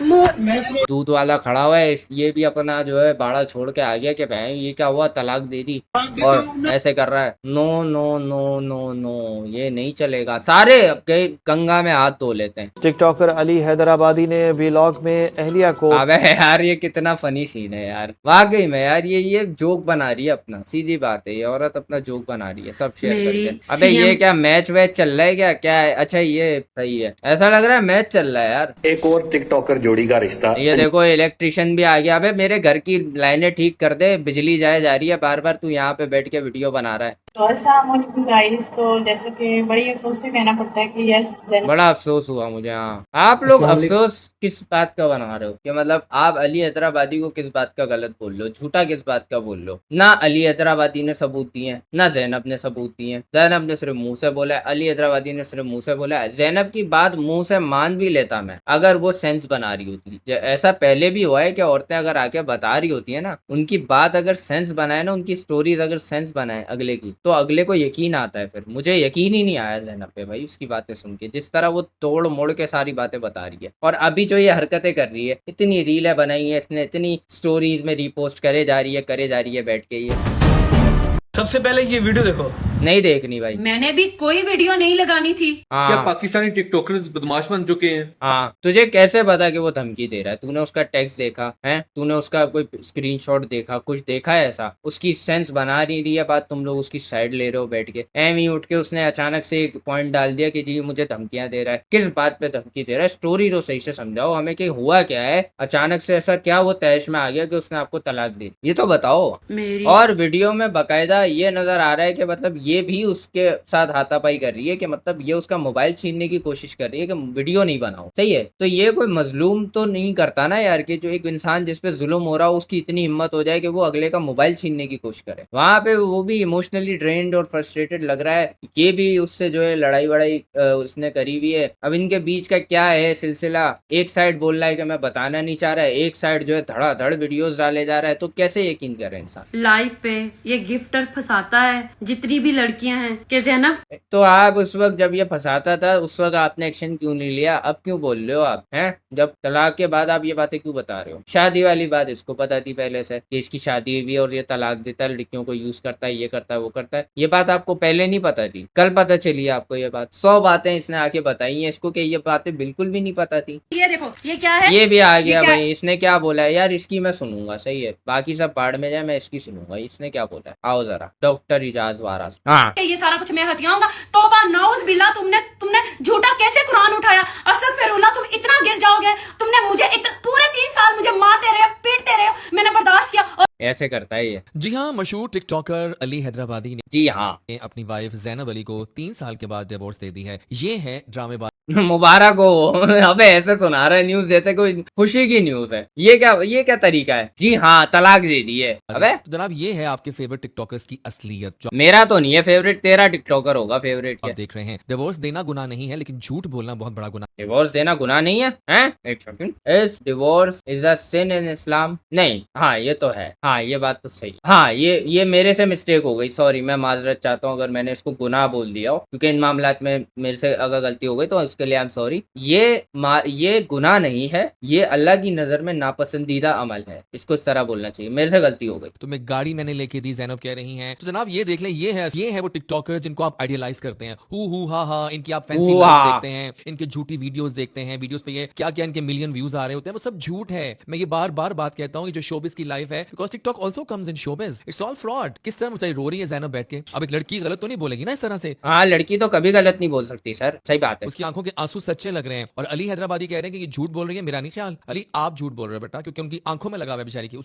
S2: मैं तुम्हें
S1: दूध वाला खड़ा हुआ है, ये भी अपना जो है बाड़ा छोड़ के आ गया कि भाई ये क्या हुआ, तलाक दे दी और ऐसे कर रहा है। No no no no no, ये नहीं चलेगा। सारे अब गए गंगा में हाथ धो लेते हैं।
S10: टिकटॉकर अली हैदराबादी ने व्लॉग में अहलिया को
S1: अबे यार ये कितना फनी सीन है यार, वाकई में यार। ये जोक बना रही है अपना, सीधी बात है। ये औरत अपना जोक बना रही है सब शेयर करके। अबे ये क्या मैच वैच चल रहा है क्या है? अच्छा ये सही है, ऐसा लग रहा है मैच चल रहा है यार।
S11: एक और टिकटॉकर जोड़ी का रिश्ता।
S1: ये देखो इलेक्ट्रिशियन भी आ गया। अबे मेरे घर की लाइनें ठीक कर दे, बिजली जाए जा रही है बार बार, तू यहाँ पे बैठ के वीडियो बना रहा है।
S13: तो ऐसा मुझे गाइस, तो जैसे कि बड़ी अफसोस से कहना पड़ता है कि यस
S1: बड़ा अफसोस हुआ मुझे। हाँ आप लोग अफसोस किस बात का बना रहे हो कि मतलब आप अली हैदराबादी को किस बात का गलत बोल लो, झूठा किस बात का बोल लो? ना अली हैदराबादी ने सबूत दिए हैं, ना जैनब ने सबूत दिए हैं। जैनब ने सिर्फ मुंह से बोला है, अली हैदराबादी ने सिर्फ मुंह से बोला है। जैनब की बात मुंह से मान भी लेता मैं, अगर वो सेंस बना रही होती। ऐसा पहले भी हुआ है कि औरतें अगर आके बता रही होती है ना, उनकी बात अगर सेंस बनाए ना, उनकी स्टोरीज अगर सेंस बनाए अगले की, तो अगले को यकीन आता है। फिर मुझे यकीन ही नहीं आया जैनब पे भाई उसकी बातें सुन के, जिस तरह वो तोड़ मोड़ के सारी बातें बता रही है। और अभी जो ये हरकतें कर रही है, इतनी रीलें बनाई है इसने, इतनी स्टोरीज में रिपोस्ट करे जा रही है बैठ के। ये
S11: सबसे पहले ये वीडियो देखो।
S1: नहीं देखनी भाई,
S3: मैंने भी कोई वीडियो नहीं लगानी थी।
S11: क्या पाकिस्तानी टिकटॉकर बदमाश बन चुके हैं?
S1: हाँ तुझे कैसे पता कि वो धमकी दे रहा है? तूने उसका टेक्स्ट देखा है? तूने उसका कोई स्क्रीनशॉट देखा? कुछ देखा है ऐसा? उसकी सेंस बना नहीं रही है बात, तुम लोग उसकी साइड ले रहे हो बैठ के। एम ही उठ के उसने अचानक से एक पॉइंट डाल दिया कि जी मुझे धमकियां दे रहा है। किस बात पे धमकी दे रहा है? स्टोरी तो सही से समझाओ हमें कि हुआ क्या है। अचानक से ऐसा क्या वो तैश में आ गया कि उसने आपको तलाक दी, ये तो बताओ। और वीडियो में बाकायदा ये नजर आ रहा है कि मतलब ये भी उसके साथ हाथापाई कर रही है कि मतलब ये उसका मोबाइल छीनने की कोशिश कर रही है कि वीडियो नहीं बनाओ। सही है, तो ये कोई मजलूम तो नहीं करता ना यार, कि जो एक इंसान जिसपे जुल्म हो रहा हो उसकी इतनी हिम्मत हो जाए कि वो अगले का मोबाइल छीनने की कोशिश करे। वहां पे वो भी इमोशनली ड्रेन्ड और फ्रस्ट्रेटेड लग रहा है। ये भी उससे जो है लड़ाई वड़ाई उसने करी हुई है। अब इनके बीच का क्या है सिलसिला? एक साइड बोल रहा है कि मैं बताना नहीं चाह रहा है, एक साइड जो है धड़ाधड़ वीडियोस डाले जा रहा है। तो कैसे यकीन करे इंसान?
S3: लाइव पे ये गिफ्टर फंसाता है, जितनी भी लड़कियां हैं कि ज़ैनब
S1: तो आप उस वक्त जब ये फंसाता था उस वक्त आपने एक्शन क्यों नहीं लिया? अब क्यों बोल रहे हो आप? हैं जब तलाक के बाद आप ये बातें क्यों बता रहे हो? शादी वाली बात इसको पता थी पहले से कि इसकी शादी हुई और ये तलाक देता है, लड़कियों को यूज करता है, ये करता है, वो करता है। ये बात आपको पहले नहीं पता थी, कल पता चली आपको ये बात। 100 बातें इसने आके बताई हैं इसको कि ये बातें बिल्कुल भी नहीं पता थी।
S3: ये देखो ये क्या है?
S1: ये भी आ गया भाई, इसने क्या बोला है यार? इसकी मैं सुनूंगा, सही है, बाकी सब बाढ़ में जाए, मैं इसकी सुनूंगा। इसने क्या बोला है? आओ जरा, डॉक्टर इजाज वारास। हाँ,
S3: ये सारा कुछ मैं हथियाऊंगा। तौबा नाउज बिल्ला, तुमने झूठा कैसे कुरान उठाया? अस्तगफिरुल्लाह, तुम इतना गिर जाओगे। तुमने मुझे पूरे 3 साल मुझे मारते रहे, पीटते रहे, मैंने बर्दाश्त किया।
S1: ऐसे करता है ये।
S8: जी हाँ, मशहूर टिकटॉकर अली हैदराबादी ने
S1: जी हाँ,
S8: अपनी वाइफ जैनब अली को 3 साल के बाद डिवोर्स दे दी है। ये है ड्रामेबाज
S1: मुबारक हो। अबे ऐसे सुना रहा है न्यूज जैसे कोई खुशी की न्यूज है। ये क्या तरीका है? जी हाँ, तलाक दे दी है। अबे
S8: तो जनाब, ये है आपके फेवरेट टिकटॉकर्स की असलियत जो
S1: मेरा तो नहीं है फेवरेट, तेरा टिकटॉकर होगा फेवरेट।
S8: आप देख रहे हैं। डिवोर्स देना गुनाह नहीं है, लेकिन झूठ बोलना बहुत बड़ा गुनाह।
S1: डिवोर्स देना गुनाह नहीं है? हैं? एक second, is divorce is a sin in Islam? नहीं, हाँ ये तो है, हाँ ये बात तो सही। हाँ ये मेरे से मिस्टेक हो गई, सॉरी, मैं माजरत चाहता हूँ अगर मैंने इसको गुनाह बोल दिया हो, क्योंकि इन मामलात में मेरे से अगर गलती हो गई तो इसके लिए आई एम सॉरी। ये गुनाह नहीं है, ये अल्लाह की नजर में नापसंदीदा अमल है, इसको इस तरह बोलना चाहिए। मेरे से गलती हो गई।
S8: तुम्हें गाड़ी मैंने लेके दी, जैनब कह रही हैं। तो जनाब ये देख लें, ये है वो टिकटॉकर जिनको आप आइडियलाइज करते हैं। हु हा हा, इनकी आप फैंसी लाइफ देखते हैं, इनके झूठी वीडियोस देखते हैं, वीडियोस पे ये क्या क्या इनके मिलियन व्यूज आ रहे होते हैं, वो सब झूठ है। मैं ये बार बार बात कहता हूँ, ये जो शोबिस की लाइफ है, because TikTok also comes in showbiz, it's all fraud. किस तरह मुझे रो रही है जैनब बैठ के। अब एक लड़की गलत तो नहीं बोलेगी ना इस तरह से।
S1: हाँ, लड़की तो कभी गलत नहीं बोल सकती सर, सही बात है।
S8: उसकी आंखों के आंसू सच्चे लग रहे हैं। और अली हैदराबादी कह रहे हैं कि ये झूठ बोल रही है। मेरा नहीं ख्याल, अली आप झूठ बोल रहे हो बेटा, क्योंकि उनकी आंखों में लगा हुआ है बेचारी की।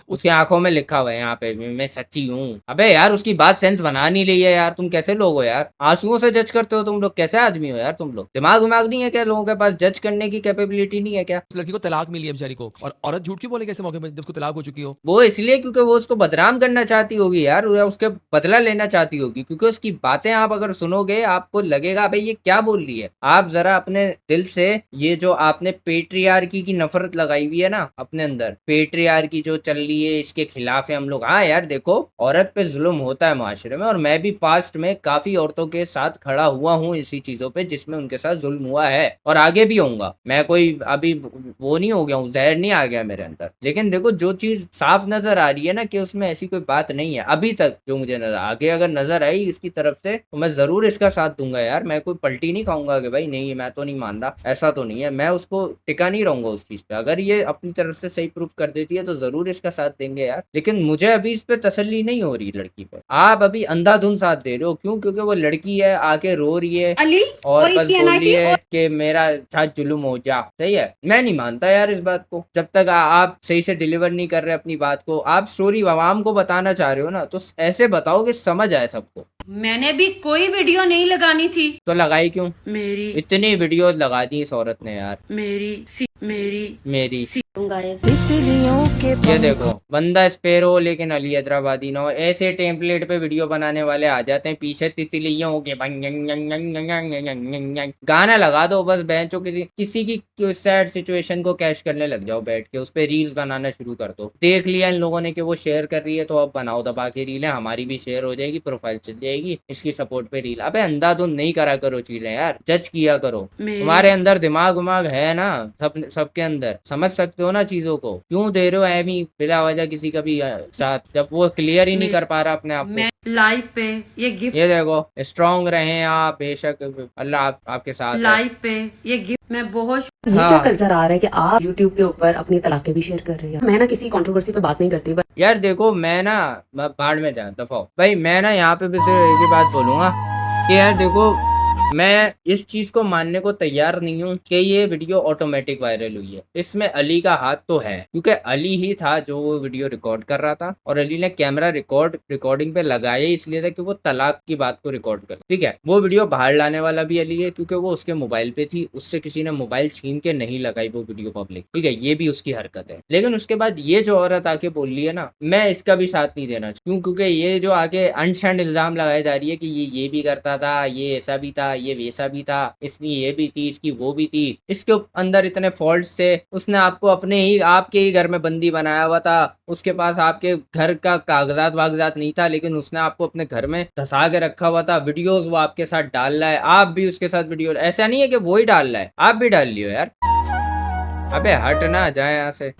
S1: उसकी आंखों में लिखा हुआ है यहाँ पे मैं सच्ची हूँ। अबे यार उसकी बात सेंस बना नहीं रही है यार। तुम कैसे लोग हो यार? आंसुओं से जज करते हो तुम लोग? कैसे आदमी हो यार तुम लोग? दिमाग नहीं है क्या लोगों के पास? जज करने की कैपेबिलिटी नहीं है क्या?
S8: उस लड़की को तलाक मिली है बेचारी को, और औरत झूठ क्यों बोलेगी ऐसे मौके पर जब उसको तलाक हो चुकी हो?
S1: वो इसलिए क्योंकि वो उसको बदनाम करना चाहती होगी यार, या उसके बदला लेना चाहती होगी, क्योंकि उसकी बातें आप अगर सुनोगे आपको लगेगा भाई ये क्या बोल रही है। आप जरा अपने दिल से ये जो आपने पेट्रियार्की की नफरत लगाई हुई है ना अपने अंदर, पेट्रियार्की जो चल रही है इसके खिलाफ है हम लोग। हाँ यार देखो, औरत पे जुल्म होता है माशरे में, और मैं भी पास्ट में काफी औरतों के साथ खड़ा हुआ हूँ इसी चीजों पे जिसमें उनके साथ जुल्म हुआ है, और आगे भी होऊंगा। मैं कोई अभी वो नहीं हो गया हूँ, जहर नहीं आ गया मेरे अंदर। लेकिन देखो जो चीज साफ नजर आ रही है ना कि उसमें ऐसी कोई बात नहीं है अभी तक जो मुझे नजर, आगे अगर नजर आई इसकी तरफ से तो मैं जरूर इसका साथ दूंगा यार। मैं कोई पलटी नहीं खाऊंगा कि भाई नहीं मैं तो नहीं मान रहा, ऐसा तो नहीं है। मैं उसको टिका नहीं रहूंगा उस चीज पे। अगर ये अपनी तरफ से सही प्रूफ कर देती है तो जरूर इसका साथ देंगे यार। लेकिन मुझे अभी इस पे तसल्ली नहीं हो रही लड़की पे। आप अभी अंधाधुंध साथ दे रहे हो। क्यों? क्योंकि वो लड़की है, आके रो रही है
S3: अली
S1: और बस
S3: इसकी
S1: बोल रही
S3: NIC
S1: है कि मेरा साथ जुल्म हो जा। सही है, मैं नहीं मानता यार इस बात को। जब तक आप सही से डिलीवर नहीं कर रहे अपनी बात को, आप स्टोरी आवाम को बताना चाह रहे हो ना, तो ऐसे बताओ कि समझ आए सबको।
S3: मैंने भी कोई वीडियो नहीं लगानी थी
S1: तो लगाई क्यों?
S3: मेरी
S1: इतनी वीडियो लगा दी इस औरत ने यार। मेरी ये देखो, बंदा स्पेरो लेकिन अली हैदराबादी ना हो। ऐसे टेम्पलेट पे वीडियो बनाने वाले आ जाते हैं, पीछे तितलियों के गाना लगा दो बस। बेंचो किसी की सैड सिचुएशन को कैश करने लग जाओ बैठ के, उस पे रील्स बनाना शुरू कर दो। देख लिया इन लोगों ने कि वो शेयर कर रही है तो अब बनाओ दबा के रील है, हमारी भी शेयर हो जाएगी, प्रोफाइल चल जाएगी, इसकी सपोर्ट पे रील। अबे अंधाधुंध नहीं करा करो चीजें यार, जज किया करो। तुम्हारे अंदर दिमाग है ना, सबके अंदर समझ सकते हो ना चीजों को। क्यों दे रहे हो एमी बिला वजह किसी का भी साथ, जब वो क्लियर ही नहीं कर पा रहा अपने आप को।
S3: लाइव पे ये गिफ्ट,
S1: ये देखो, स्ट्रॉन्ग रहे आप, बेशक अल्लाह आपके साथ।
S3: लाइव पे ये गिफ्ट मैं बहुत
S5: ये क्या कल्चर आ रहा है कि आप YouTube के ऊपर अपनी तलाकें भी शेयर कर रही हैं? मैं ना किसी कंट्रोवर्सी पे बात नहीं करती, बस
S1: यार देखो मैं ना बाढ़ में जा दफाओ भाई। मैं ना यहाँ पे भी सिर्फ एक ही बात बोलूंगा कि यार देखो, मैं इस चीज को मानने को तैयार नहीं हूँ कि ये वीडियो ऑटोमेटिक वायरल हुई है। इसमें अली का हाथ तो है, क्योंकि अली ही था जो वो वीडियो रिकॉर्ड कर रहा था, और अली ने कैमरा रिकॉर्डिंग पे लगाया इसलिए था कि वो तलाक की बात को रिकॉर्ड करे। ठीक है, वो वीडियो बाहर लाने वाला भी अली है क्योंकि वो उसके मोबाइल पे थी, उससे किसी ने मोबाइल छीन के नहीं लगाई वो वीडियो पब्लिक। ठीक है, ये भी उसकी हरकत है। लेकिन उसके बाद ये जो औरत आके बोल रही है ना, मैं इसका भी साथ नहीं देना। क्यों? क्योंकि ये जो आगे अनशंड इल्जाम लगाई जा रही है कि ये भी करता था, ये ऐसा भी था, ये वैसा भी था, इसकी ये भी थी, इसकी वो भी थी, इसके अंदर इतने फॉल्ट्स थे, उसने आपको आपके ही घर में बंदी बनाया हुआ था, उसके पास आपके घर का कागजात वागजात नहीं था, लेकिन उसने आपको अपने घर में धसा के रखा हुआ था। वीडियोस वो आपके साथ डाल रहा है, आप भी उसके साथ वीडियो, ऐसा नहीं है कि वो ही डाल रहा है, आप भी डाल लियो यार। अबे हट ना जाए यहाँ से।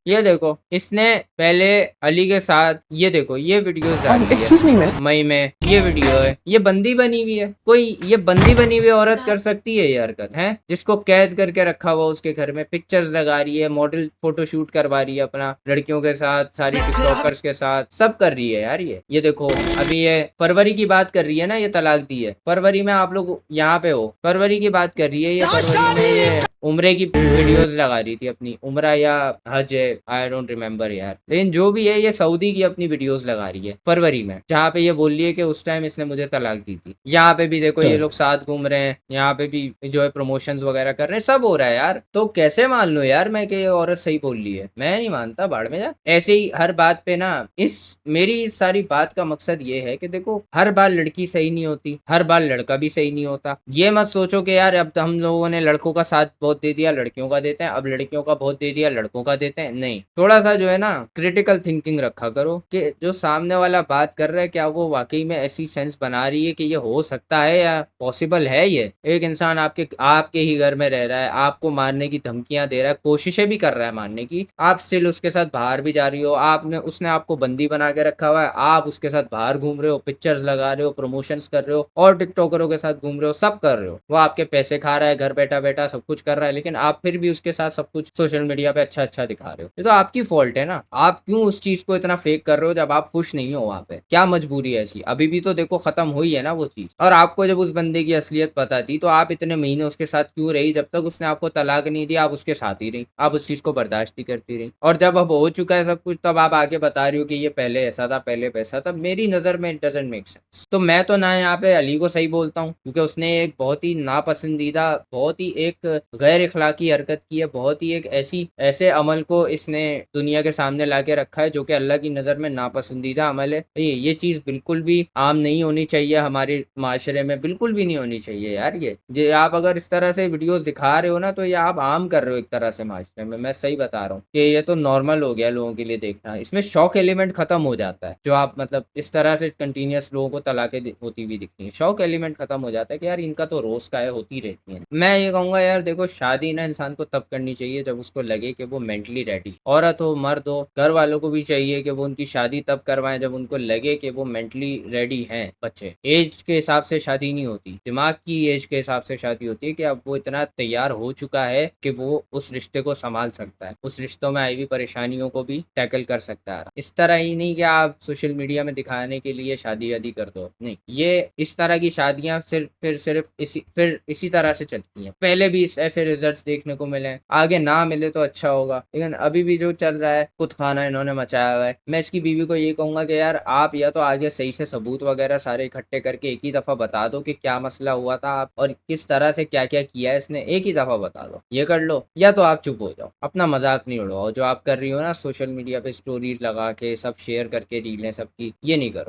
S1: ये देखो, इसने पहले अली के साथ ये देखो ये वीडियोस डाली है मई में, ये वीडियो है, ये बंदी बनी हुई है। कोई ये बंदी बनी हुई औरत कर सकती है ये हरकत है, जिसको कैद करके रखा हुआ उसके घर में, पिक्चर्स लगा रही है, मॉडल फोटोशूट करवा रही है अपना लड़कियों के साथ, सारी टिकटॉकर्स के साथ, सब कर रही है यार ये देखो। अभी ये फरवरी की बात कर रही है ना, ये तलाक दी है फरवरी में, आप लोग यहाँ पे हो, फरवरी की बात कर रही है ये, फरवरी में ये उम्रे की वीडियोस लगा रही थी अपनी, उम्रा या हज है, आई डोंट रिमेम्बर यार, लेकिन जो भी है ये सऊदी की अपनी वीडियोस लगा रही है फरवरी में, जहाँ पे ये बोल रही है कि उस टाइम इसने मुझे तलाक दी थी। यहाँ पे भी देखो ये लोग साथ घूम रहे हैं, यहाँ पे भी जो है प्रमोशंस वगैरह कर रहे हैं, सब हो रहा है यार। तो कैसे मान लो यार मैं कि ये औरत सही बोल रही है? मैं नहीं मानता, बाढ़ में जा। ऐसे ही हर बात पे ना, मेरी इस सारी बात का मकसद ये है कि देखो हर बार लड़की सही नहीं होती, हर बार लड़का भी सही नहीं होता। ये मत सोचो कि यार अब हम लोगों ने लड़कों का साथ बहुत दे दिया, लड़कियों का देते हैं, अब लड़कियों का बहुत दे दिया, लड़कों का देते हैं। नहीं, थोड़ा सा जो है ना क्रिटिकल थिंकिंग रखा करो कि जो सामने वाला बात कर रहा है क्या वो वाकई में ऐसी सेंस बना रही है कि ये हो सकता है या पॉसिबल है। ये एक इंसान आपके ही घर में रह रहा है, आपको मारने की धमकियां दे रहा है, कोशिशें भी कर रहा है मारने की, आप स्टिल उसके साथ बाहर भी जा रही हो, उसने आपको बंदी बना के रखा हुआ है, आप उसके साथ बाहर घूम रहे हो, पिक्चर्स लगा रहे हो, प्रमोशंस कर रहे हो, और टिकटॉकरों के साथ घूम रहे हो, सब कर रहे हो। वो आपके पैसे खा रहा है, घर बैठा बैठा सब कुछ कर रहा है, लेकिन आप फिर भी उसके साथ सब कुछ सोशल मीडिया पे अच्छा अच्छा दिखा रहे हो। ये तो आपकी फॉल्ट है ना, आप क्यों उस चीज को इतना फेक कर रहे हो जब आप खुश नहीं हो वहां पे? क्या मजबूरी है ऐसी? अभी भी तो देखो खत्म हुई है ना वो चीज। और आपको जब उस बंदे की असलियत पता थी तो आप इतने महीने उसके साथ क्यों रही? जब तक उसने आपको तलाक नहीं दिया आप उसके साथ ही रही, आप उस चीज को बर्दाश्त ही करती रही, और जब अब हो चुका है सब कुछ तब आप आगे बता रही हो कि ये पहले ऐसा था, पहले वैसा था। मेरी नजर में इट डजंट मेक सेंस। तो मैं तो ना यहाँ पे अली को सही बोलता हूँ, क्योंकि उसने एक बहुत ही नापसंदीदा, बहुत ही एक गैर इखलाकी हरकत की है, बहुत ही एक ऐसे अमल को इसने दुनिया के सामने ला के रखा है जो कि अल्लाह की नज़र में नापसंदीदा अमल है। ये चीज़ बिल्कुल भी आम नहीं होनी चाहिए हमारे माशरे में, बिल्कुल भी नहीं होनी चाहिए यार। ये आप अगर इस तरह से वीडियोस दिखा रहे हो ना, तो ये आप आम कर रहे हो एक तरह से माशरे में। मैं सही बता रहा हूँ कि ये तो नॉर्मल हो गया लोगों के लिए देखना। इसमें शौक एलिमेंट खत्म हो जाता है, जो आप मतलब इस तरह से कंटिन्यूस लोगों को तलाकें होती हुई दिखती है, शौक एलिमेंट खत्म हो जाता है कि यार इनका तो रोज का है, होती रहती है। मैं ये कहूँगा यार देखो, शादी ना इंसान को तब करनी चाहिए जब उसको लगे कि वो मेंटली रेडी, औरत हो मर्द हो, घर वालों को भी चाहिए कि वो उनकी शादी तब करवाएं जब उनको लगे कि वो मेंटली रेडी हैं। बच्चे एज के हिसाब से शादी नहीं होती, दिमाग की एज के हिसाब से शादी होती है कि अब वो इतना तैयार हो चुका है कि वो उस रिश्ते को संभाल सकता है, उस रिश्तों में आई हुई परेशानियों को भी टैकल कर सकता है। इस तरह ही नहीं कि आप सोशल मीडिया में दिखाने के लिए शादी वादी कर दो, नहीं। ये इस तरह की शादियां सिर्फ इसी तरह से चलती हैं। पहले भी ऐसे रिजल्ट्स देखने को मिले, आगे ना मिले तो अच्छा होगा, लेकिन अभी भी जो चल रहा है खुद खाना इन्होंने मचाया हुआ है। मैं इसकी बीवी को ये कहूंगा कि यार आप या तो आगे सही से सबूत वगैरह सारे इकट्ठे करके एक ही दफा बता दो कि क्या मसला हुआ था आप और किस तरह से क्या क्या किया है इसने, एक ही दफा बता दो, ये कर लो, या तो आप चुप हो जाओ, अपना मजाक नहीं उड़ाओ। जो आप कर रही हो ना सोशल मीडिया पे स्टोरीज लगा के सब शेयर करके रीलें सबकी, ये नहीं करो।